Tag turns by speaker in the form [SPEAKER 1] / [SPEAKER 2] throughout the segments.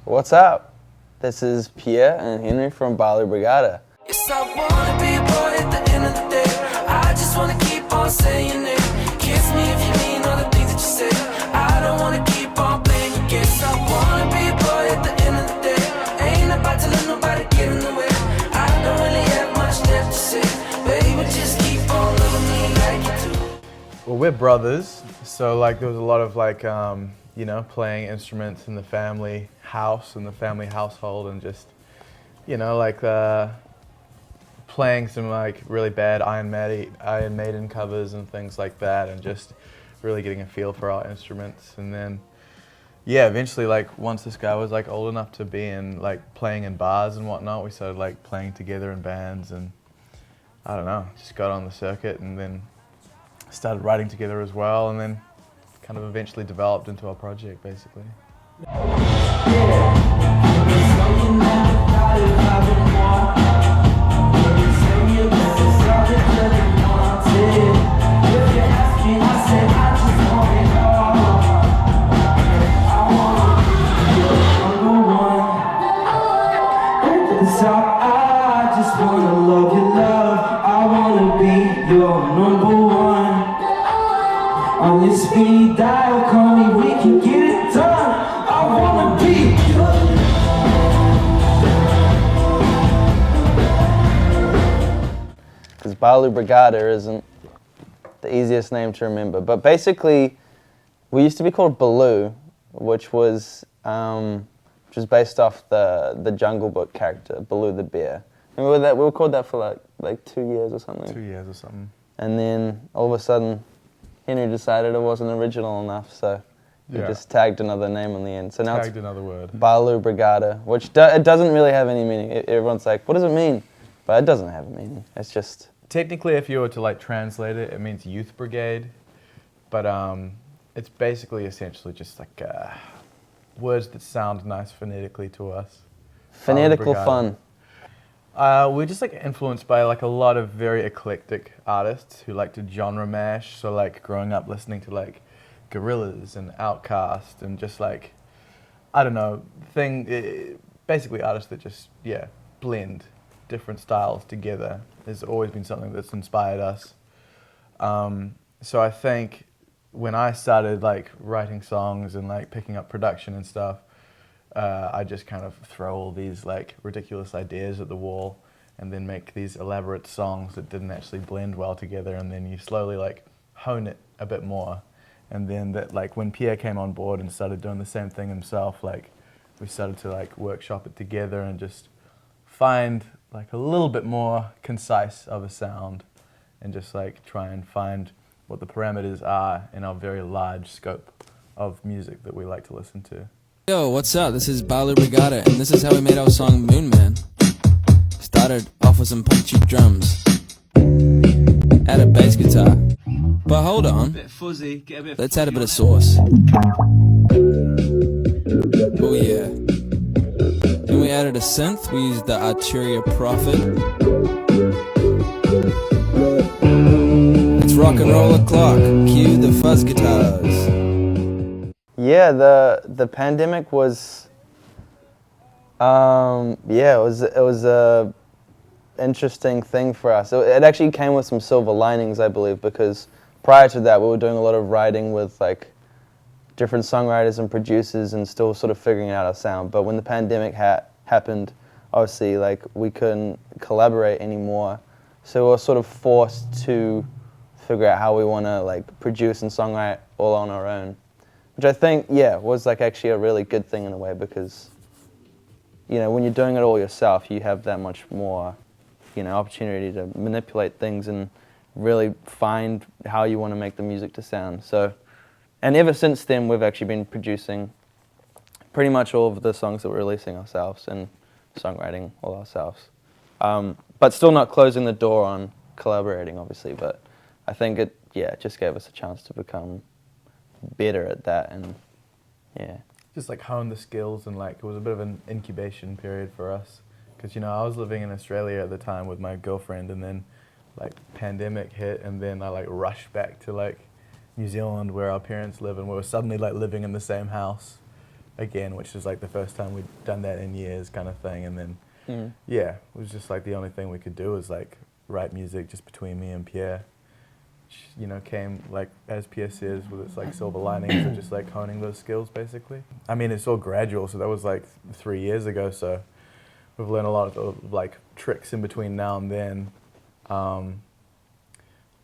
[SPEAKER 1] What's up? This is Pierre and Henry from Balu Brigada.
[SPEAKER 2] Yes, I wanna be a boy at the end of the day. I just wanna keep on saying it. Kiss me if you mean all the things that you say. I don't wanna keep on playing your games. I wanna be a boy at the end of the day. Ain't about to let nobody get in the way. I don't really have much left to say. Baby, just keep on loving me like you do.
[SPEAKER 3] Well, we're brothers, so like there was a lot of like, you know, playing instruments in the family house, in the family household, and just, you know, like playing some like really bad Iron Maiden covers and things like that, and just really getting a feel for our instruments. And then, yeah, eventually, like once this guy was like old enough to be in like playing in bars and whatnot, we started like playing together in bands, and I don't know, just got on the circuit, and then started writing together as well, and then kind of eventually developed into our project, basically.
[SPEAKER 2] I just wanna love your love. I wanna be your number one. On your speed dial, call me, we can get it done. I wanna be
[SPEAKER 1] Because Balu Brigada isn't the easiest name to remember. But basically, we used to be called Balu, which was based off the Jungle Book character, Balu the bear. Remember that? We were called that for like 2 years or something.
[SPEAKER 3] 2 years or something.
[SPEAKER 1] And then all of a sudden, Henry decided it wasn't original enough, so he
[SPEAKER 3] Yeah.
[SPEAKER 1] just tagged another name on the end. So now
[SPEAKER 3] Tagged
[SPEAKER 1] it's
[SPEAKER 3] another word.
[SPEAKER 1] Balu Brigada, which it doesn't really have any meaning. Everyone's like, what does it mean? But it doesn't have a meaning. It's just...
[SPEAKER 3] Technically, if you were to like translate it, it means youth brigade, but it's basically essentially just like words that sound nice phonetically to us.
[SPEAKER 1] Phonetical
[SPEAKER 3] Brigada.
[SPEAKER 1] fun.
[SPEAKER 3] We're just like influenced by like a lot of very eclectic artists who like to genre mash. So like growing up listening to like Gorillaz and Outkast and just like, I don't know, basically artists that just, yeah, blend different styles together has always been something that's inspired us. So I think when I started like writing songs and like picking up production and stuff, I just kind of throw all these like ridiculous ideas at the wall and then make these elaborate songs that didn't actually blend well together, and then you slowly like hone it a bit more. And then that like when Pierre came on board and started doing the same thing himself, like we started to like workshop it together and just find like a little bit more concise of a sound and just like try and find what the parameters are in our very large scope of music that we like to listen to.
[SPEAKER 4] Yo, what's up? This is Balu Regatta, and this is how we made our song Moon Man. Started off with some punchy drums, add a bass guitar, but hold on, let's add a bit of sauce. Oh yeah. Then we added a synth, we used the Arturia Prophet. Let's rock and roll the clock, cue the fuzz guitars.
[SPEAKER 1] Yeah, the pandemic was, it was a interesting thing for us. It actually came with some silver linings, I believe, because prior to that we were doing a lot of writing with like different songwriters and producers and still sort of figuring out our sound. But when the pandemic happened, obviously like we couldn't collaborate anymore, so we were sort of forced to figure out how we want to like produce and songwrite all on our own. Which I think, yeah, was like actually a really good thing in a way, because, you know, when you're doing it all yourself, you have that much more, you know, opportunity to manipulate things and really find how you want to make the music to sound. So, and ever since then, we've actually been producing pretty much all of the songs that we're releasing ourselves and songwriting all ourselves. But still not closing the door on collaborating, obviously, but I think it just gave us a chance to become better at that, and yeah.
[SPEAKER 3] Just like hone the skills, and like it was a bit of an incubation period for us, because you know I was living in Australia at the time with my girlfriend, and then like pandemic hit, and then I like rushed back to like New Zealand where our parents live, and we were suddenly like living in the same house, again, which is like the first time we'd done that in years kind of thing. And then, yeah, it was just like the only thing we could do was like write music just between me and Pierre. Which, you know, came like, as Pierre says, with its like silver linings of just like honing those skills basically. I mean, it's all gradual, so that was like 3 years ago, so we've learned a lot of like tricks in between now and then.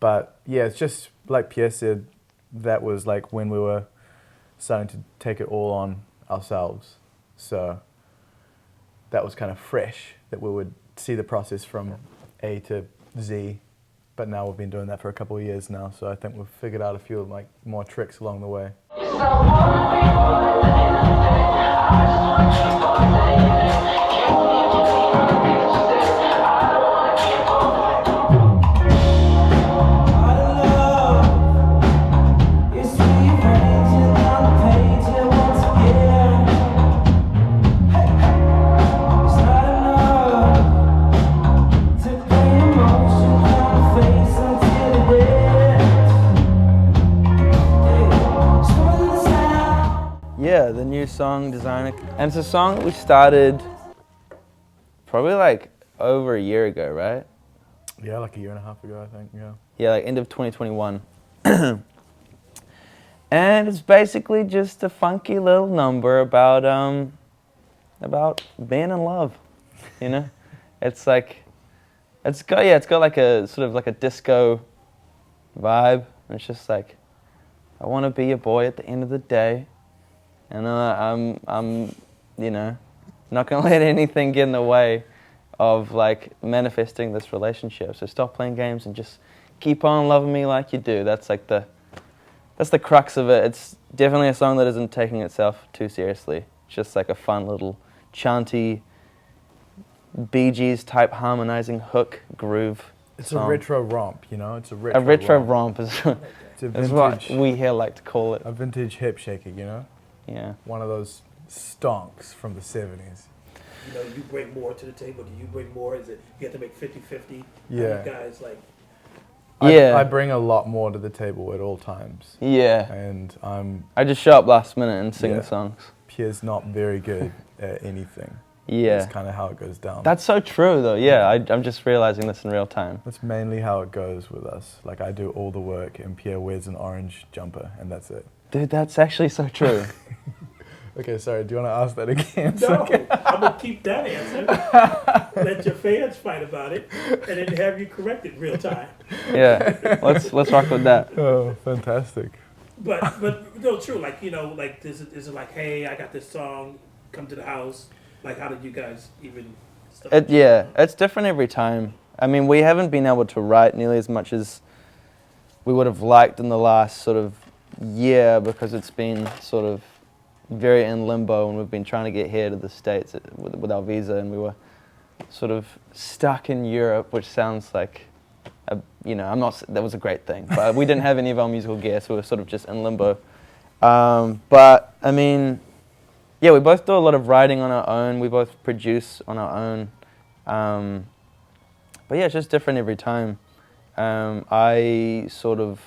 [SPEAKER 3] But yeah, it's just like Pierre said, that was like when we were starting to take it all on ourselves. So that was kind of fresh, that we would see the process from A to Z. But now we've been doing that for a couple of years now, so I think we've figured out a few like more tricks along the way.
[SPEAKER 1] Yeah, the new song, Designer. And it's a song that we started probably like over a year ago, right?
[SPEAKER 3] Yeah, like a year and a half ago, I think, yeah.
[SPEAKER 1] Yeah, like end of 2021. And it's basically just a funky little number about being in love, you know? It's like, it's got like a sort of like a disco vibe. And it's just like, I want to be your boy at the end of the day. And I'm, you know, not gonna let anything get in the way of like manifesting this relationship. So stop playing games and just keep on loving me like you do. That's like that's the crux of it. It's definitely a song that isn't taking itself too seriously. It's just like a fun little chanty, Bee Gees type harmonizing hook groove.
[SPEAKER 3] It's
[SPEAKER 1] song.
[SPEAKER 3] a retro romp, you know. It's a retro.
[SPEAKER 1] A retro romp is,
[SPEAKER 3] It's a
[SPEAKER 1] is what
[SPEAKER 3] vintage,
[SPEAKER 1] we here like to call it.
[SPEAKER 3] a vintage hip shaker, you know.
[SPEAKER 1] Yeah.
[SPEAKER 3] One of those stonks from the 70s.
[SPEAKER 5] You know, you bring more to the table. Do you bring more? Is it you have to make 50-50?
[SPEAKER 3] Yeah.
[SPEAKER 5] You guys like.
[SPEAKER 3] I bring a lot more to the table at all times.
[SPEAKER 1] Yeah.
[SPEAKER 3] And
[SPEAKER 1] I just show up last minute and sing the songs.
[SPEAKER 3] Pierre's not very good at anything.
[SPEAKER 1] Yeah.
[SPEAKER 3] That's kind of how it goes down.
[SPEAKER 1] That's so true though, yeah. I'm just realizing this in real time.
[SPEAKER 3] That's mainly how it goes with us. Like, I do all the work and Pierre wears an orange jumper and that's it.
[SPEAKER 1] Dude, that's actually so true.
[SPEAKER 3] Okay, sorry, do you want to ask that again?
[SPEAKER 5] No, I'm gonna keep that answer. Let your fans fight about it, and then have you correct it real time.
[SPEAKER 1] Yeah, let's rock with that.
[SPEAKER 3] Oh, fantastic.
[SPEAKER 5] But no, true. Like, you know, like is it like, hey, I got this song, come to the house. Like, how did you guys even?
[SPEAKER 1] Yeah, it's different every time. I mean, we haven't been able to write nearly as much as we would have liked in the last sort of year because it's been sort of very in limbo, and we've been trying to get here to the States with our visa, and we were sort of stuck in Europe, which sounds like, you know, that was a great thing, but we didn't have any of our musical gear, so we were sort of just in limbo. But I mean, yeah, we both do a lot of writing on our own. We both produce on our own. But yeah, it's just different every time. I sort of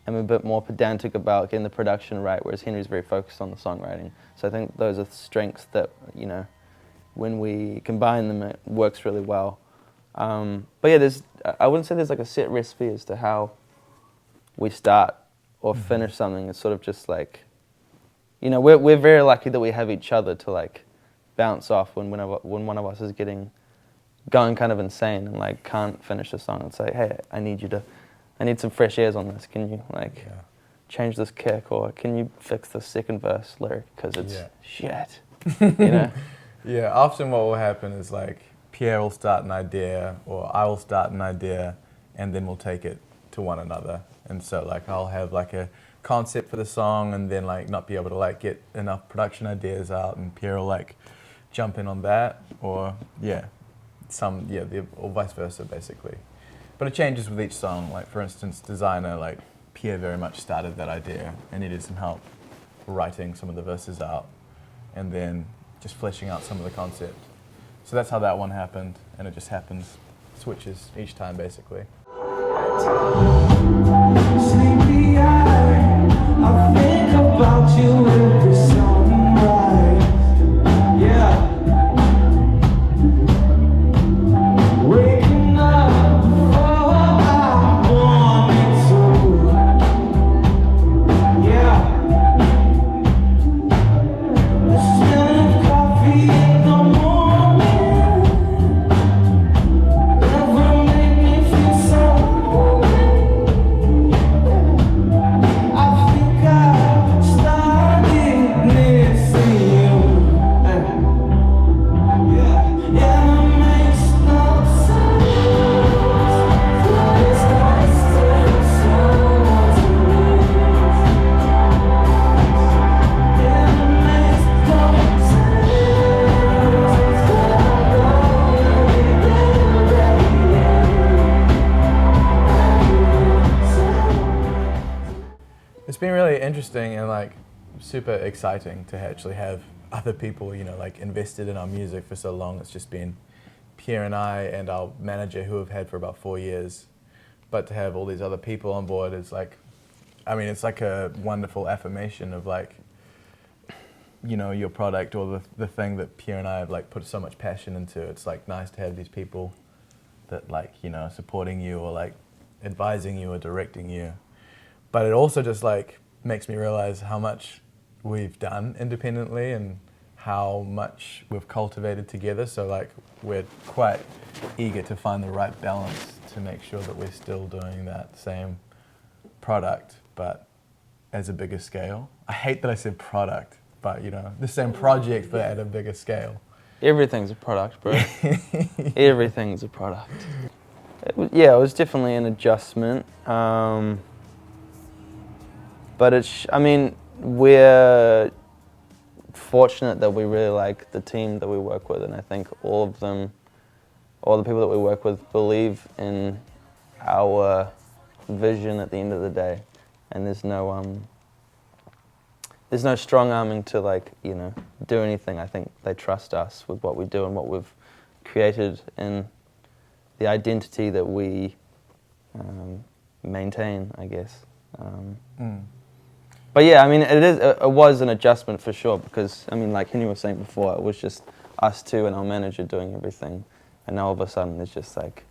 [SPEAKER 1] am a bit more pedantic about getting the production right, whereas Henry's very focused on the songwriting. So I think those are strengths that, you know, when we combine them, it works really well. But yeah, I wouldn't say there's like a set recipe as to how we start or finish something. It's sort of just like, you know, we're very lucky that we have each other to like bounce off when one of us is going kind of insane and like can't finish the song. It's like, hey, I need some fresh airs on this. Can you like change this kick, or can you fix the second verse lyric because it's shit, you know?
[SPEAKER 3] Yeah, often what will happen is like Pierre will start an idea or I will start an idea and then we'll take it to one another. And so like I'll have like a concept for the song and then like not be able to like get enough production ideas out, and Pierre will like jump in on that, or or vice versa basically. But it changes with each song. Like for instance, Designer, like Pierre very much started that idea and needed some help writing some of the verses out and then just fleshing out some of the concept. So that's how that one happened, and it just happens, switches each time basically.
[SPEAKER 2] Sleepy eye, I think about you every sunrise.
[SPEAKER 3] super exciting to actually have other people, you know, like invested in our music for so long. It's just been Pierre and I and our manager who have had for about 4 years. But to have all these other people on board is like, I mean, it's like a wonderful affirmation of like, you know, your product or the thing that Pierre and I have like put so much passion into. It's like nice to have these people that like, you know, supporting you or like advising you or directing you. But it also just like makes me realize how much we've done independently and how much we've cultivated together. So like we're quite eager to find the right balance to make sure that we're still doing that same product, but as a bigger scale. I hate that I said product, but you know, the same project but at a bigger scale.
[SPEAKER 1] Everything's a product, bro. Everything's a product. Yeah, it was definitely an adjustment. But I mean, we're fortunate that we really like the team that we work with, and I think all the people that we work with believe in our vision at the end of the day, and there's no strong arming to like, you know, do anything. I think they trust us with what we do and what we've created and the identity that we maintain, I guess. But yeah, I mean, it was an adjustment for sure, because I mean, like Henry was saying before, it was just us two and our manager doing everything, and now all of a sudden there's just like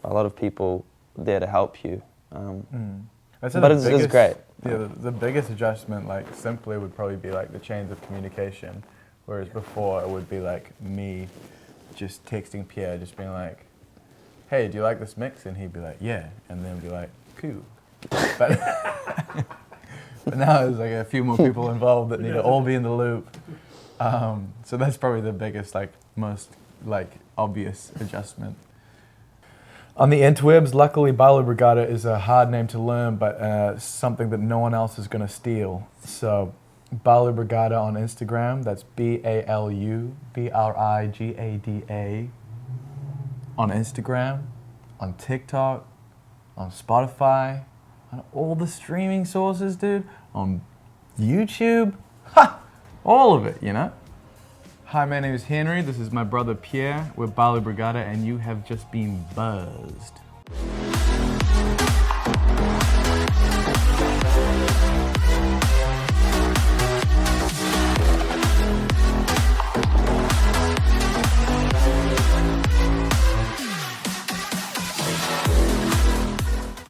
[SPEAKER 1] a lot of people there to help you. But it's great.
[SPEAKER 3] Yeah, the biggest adjustment, like simply, would probably be like the chains of communication, whereas before it would be like me just texting Pierre, just being like, "Hey, do you like this mix?" And he'd be like, "Yeah," and then be like, "Cool." But now there's like a few more people involved that need to all be in the loop. So that's probably the biggest, like most like obvious adjustment. On the interwebs, luckily Balu Brigada is a hard name to learn, but something that no one else is going to steal. So Balu Brigada on Instagram, that's BALUBRIGADA on Instagram, on TikTok, on Spotify, on all the streaming sources, dude, on YouTube, all of it, you know? Hi, my name is Henry, this is my brother Pierre, we're Balu Brigada, and you have just been buzzed.